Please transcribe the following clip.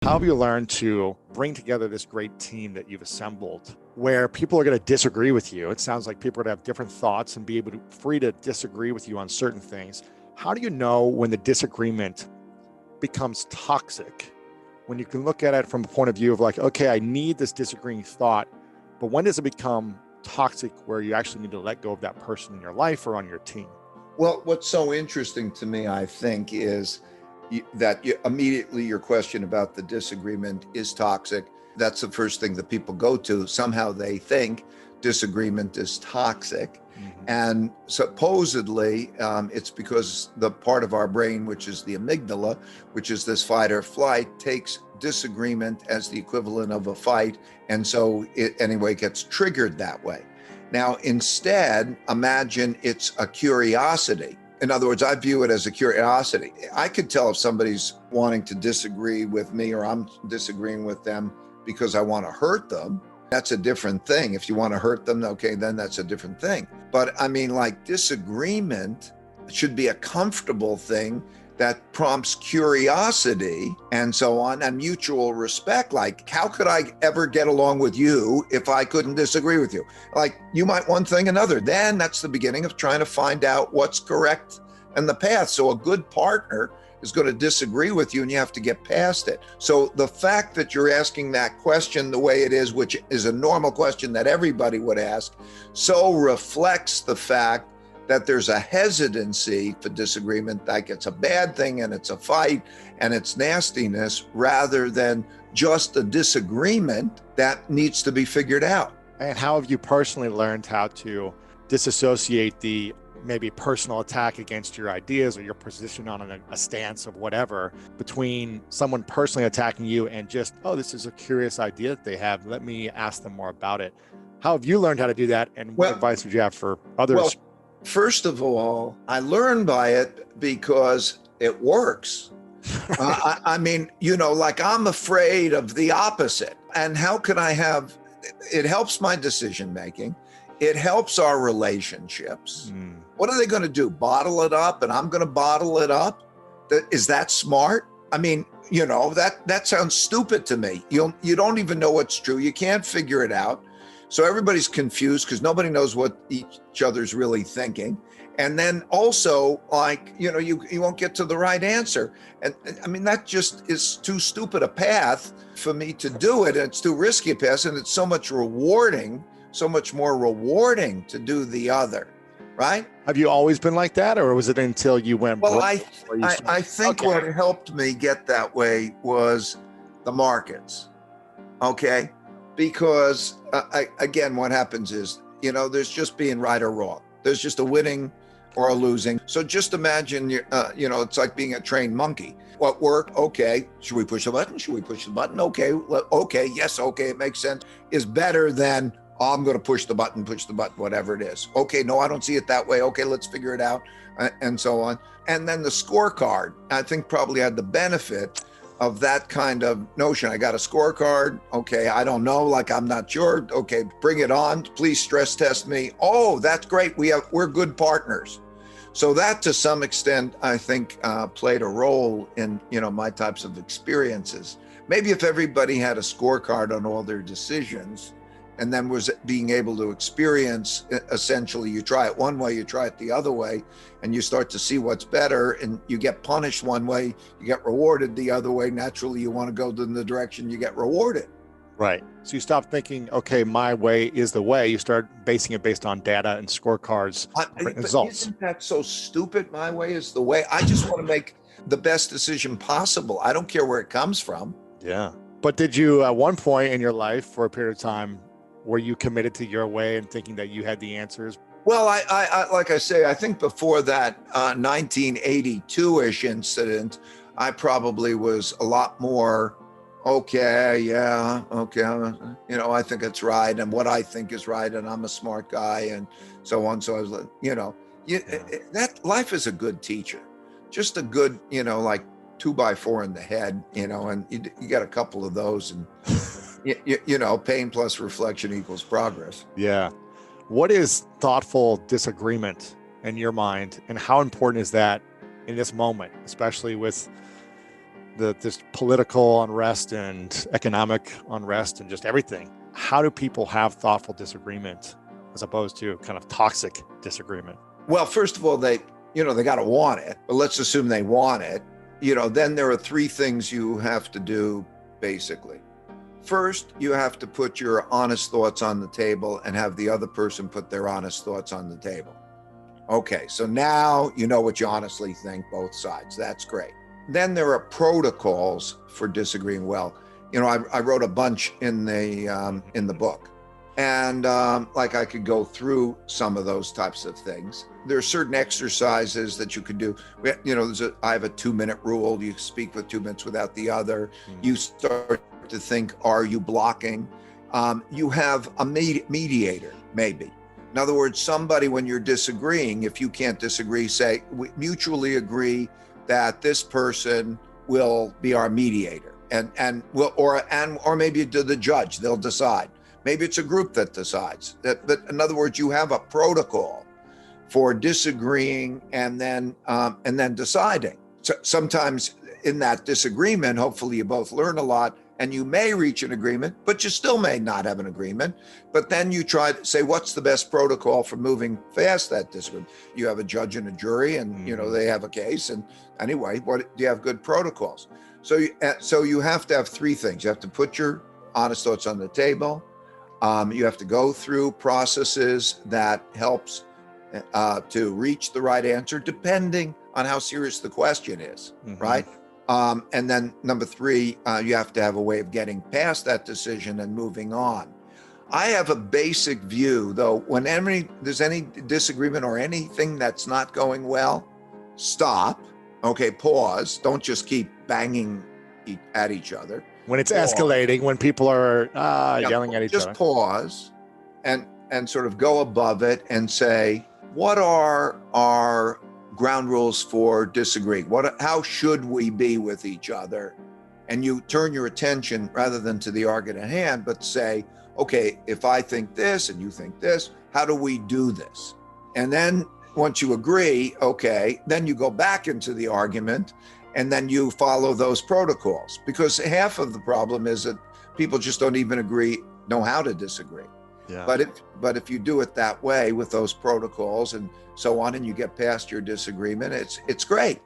How have you learned to bring together this great team that you've assembled where people are going to disagree with you? It sounds like people are going to have different thoughts and be able to free to disagree with you on certain things. How do you know when the disagreement becomes toxic? When you can look at it from a point of view of like, okay, I need this disagreeing thought, but when does it become toxic where you actually need to let go of that person in your life or on your team? Well, what's so interesting to me, I think, is that immediately your question about the disagreement is toxic. That's the first thing that people go to. Somehow they think disagreement is toxic. Mm-hmm. And supposedly it's because the part of our brain, which is the amygdala, which is this fight or flight, takes disagreement as the equivalent of a fight. And so it anyway gets triggered that way. Now, instead, imagine it's a curiosity. In other words, I view it as a curiosity. I could tell if somebody's wanting to disagree with me or I'm disagreeing with them because I want to hurt them. That's a different thing. If you want to hurt them, okay, then that's a different thing. But I mean, like, disagreement should be a comfortable thing that prompts curiosity and so on, and mutual respect. Like, how could I ever get along with you if I couldn't disagree with you? Like, you might one thing, another. Then that's the beginning of trying to find out what's correct and the path. So a good partner is going to disagree with you and you have to get past it. So the fact that you're asking that question the way it is, which is a normal question that everybody would ask, so reflects the fact that there's a hesitancy for disagreement, like it's a bad thing and it's a fight and it's nastiness, rather than just a disagreement that needs to be figured out. And how have you personally learned how to disassociate the maybe personal attack against your ideas or your position on a stance of whatever between someone personally attacking you and just, oh, this is a curious idea that they have, let me ask them more about it? How have you learned how to do that? And what advice would you have for others? Well, first of all, I learned by it because it works. I mean, like, I'm afraid of the opposite. And how could I have, it helps my decision making. It helps our relationships. What are they going to do? Bottle it up and I'm going to bottle it up? Is that smart? I mean, that sounds stupid to me. You don't even know what's true. You can't figure it out. So everybody's confused because nobody knows what each other's really thinking. And then also, like, you won't get to the right answer. And I mean, that just is too stupid a path for me to do it. And it's too risky a path. And it's so much more rewarding to do the other, right? Have you always been like that, or was it until you went? Well, I think what helped me get that way was the markets. Okay. Because again, what happens is, there's just being right or wrong. There's just a winning or a losing. So just imagine, it's like being a trained monkey. What worked? Okay. Should we push the button? Should we push the button? Okay. Yes. Okay. It makes sense. Is better than, oh, I'm going to push the button, whatever it is. Okay. No, I don't see it that way. Okay. Let's figure it out. And so on. And then the scorecard, I think, probably had the benefit of that kind of notion. I got a scorecard. Okay, I don't know, like, I'm not sure. Okay, bring it on. Please stress test me. Oh, that's great. We're good partners. So that, to some extent, I think played a role in, my types of experiences. Maybe if everybody had a scorecard on all their decisions and then was being able to experience, essentially, you try it one way, you try it the other way, and you start to see what's better, and you get punished one way, you get rewarded the other way. Naturally, you want to go in the direction you get rewarded. Right. So you stop thinking, okay, my way is the way. You start basing it based on data and scorecards, results. Isn't that so stupid? My way is the way. I just want to make the best decision possible. I don't care where it comes from. Yeah. But did you, at one point in your life, for a period of time, were you committed to your way and thinking that you had the answers? Well, I like I say, I think before that 1982-ish incident, I probably was a lot more, okay, I think it's right, and what I think is right, and I'm a smart guy, and so on. So I was like, that life is a good teacher, just a good, like 2x4 in the head, and you get a couple of those, and pain plus reflection equals progress. Yeah. What is thoughtful disagreement in your mind, and how important is that in this moment, especially with this political unrest and economic unrest and just everything, how do people have thoughtful disagreement as opposed to kind of toxic disagreement? Well, first of all, they got to want it, but let's assume they want it. Then there are three things you have to do, basically. First, you have to put your honest thoughts on the table and have the other person put their honest thoughts on the table. Okay, so now you know what you honestly think, both sides. That's great. Then there are protocols for disagreeing well. I wrote a bunch in the book, and like I could go through some of those types of things. There are certain exercises that you could do. I have a 2-minute rule. You speak for 2 minutes without the other. You start to think, are you blocking? You have a mediator, maybe. In other words, somebody, when you're disagreeing, if you can't disagree, say, we mutually agree that this person will be our mediator, or maybe the judge, they'll decide. Maybe it's a group that decides. But in other words, you have a protocol for disagreeing and then deciding. So sometimes in that disagreement, hopefully you both learn a lot, and you may reach an agreement, but you still may not have an agreement. But then you try to say, what's the best protocol for moving past that disagreement? You have a judge and a jury, and they have a case. And anyway, do you have good protocols? So you have to have three things. You have to put your honest thoughts on the table. You have to go through processes that helps to reach the right answer, depending on how serious the question is, right? And then number three, you have to have a way of getting past that decision and moving on. I have a basic view, though, when there's any disagreement or anything that's not going well, stop. Okay, pause. Don't just keep banging at each other. When it's escalating, when people are yelling at each other. Just pause and sort of go above it and say, what are our ground rules for disagreeing? How should we be with each other? And you turn your attention rather than to the argument at hand, but say, okay, if I think this and you think this, how do we do this? And then once you agree, okay, then you go back into the argument and then you follow those protocols, because half of the problem is that people just don't even know how to disagree. Yeah. But if you do it that way with those protocols and so on, and you get past your disagreement, it's great.